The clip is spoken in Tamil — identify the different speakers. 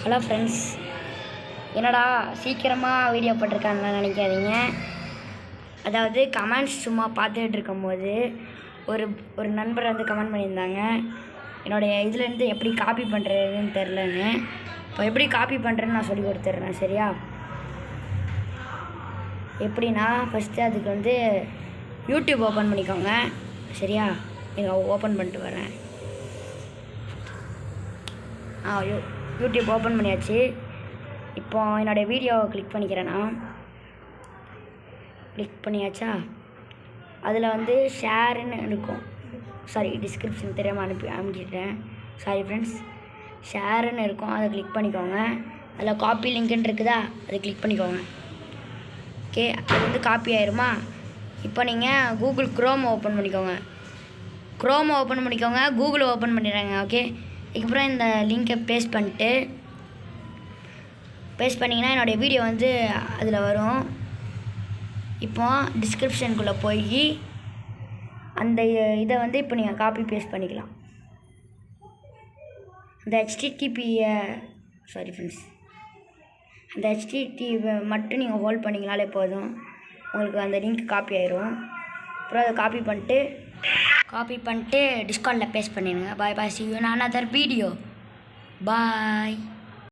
Speaker 1: ஹலோ ஃப்ரெண்ட்ஸ், என்னடா சீக்கிரமாக வீடியோ போட்டிருக்காங்கன்னு நினைக்காதீங்க. அதாவது கமெண்ட்ஸ் சும்மா பார்த்துட்டு இருக்கும்போது ஒரு நண்பர் வந்து கமெண்ட் பண்ணியிருந்தாங்க, என்னுடைய இதுலேருந்து எப்படி காப்பி பண்ணுறதுன்னு தெரிலன்னு. இப்போ எப்படி காப்பி பண்ணுறேன்னு நான் சொல்லி கொடுத்துட்றேன், சரியா? எப்படின்னா ஃபஸ்ட்டு அதுக்கு வந்து யூடியூப் ஓப்பன் பண்ணிக்கோங்க, சரியா? நீங்கள் ஓப்பன் பண்ணிட்டு வரேன். யூடியூப் ஓப்பன் பண்ணியாச்சு. இப்போ என்னோடய வீடியோவை கிளிக் பண்ணிக்கிறேன்னா கிளிக் பண்ணியாச்சா? அதில் வந்து ஷேருன்னு இருக்கும். சாரி, டிஸ்கிரிப்ஷன் தெரியாமல் அனுப்பிட்டேன். Sorry friends. ஷேருன்னு இருக்கும், அதை கிளிக் பண்ணிக்கோங்க. அதில் காப்பி லிங்க்குன்னு இருக்குதா, அதை கிளிக் பண்ணிக்கோங்க. ஓகே, அது வந்து காப்பி ஆயிருமா? இப்போ நீங்கள் கூகுள் க்ரோம் ஓப்பன் பண்ணிக்கோங்க. கூகுள் ஓப்பன் பண்ணிடுறாங்க. ஓகே, இதுக்கப்புறம் இந்த லிங்கை பேஸ்ட் பண்ணிங்கன்னா என்னுடைய வீடியோ வந்து அதில் வரும். இப்போ டிஸ்கிரிப்ஷனுக்குள்ளே போய் அந்த இதை வந்து இப்போ நீங்கள் காப்பி பேஸ்ட் பண்ணிக்கலாம். அந்த HTTP மட்டும் நீங்கள் ஹோல்ட் பண்ணிங்கனாலே போதும், உங்களுக்கு அந்த லிங்க் காப்பி ஆயிரும். அப்புறம் அதை காப்பி பண்ணிட்டு டிஸ்கார்டில் பேஸ்ட் பண்ணிடுங்க. பாய் பாய், see you in another video. Bye.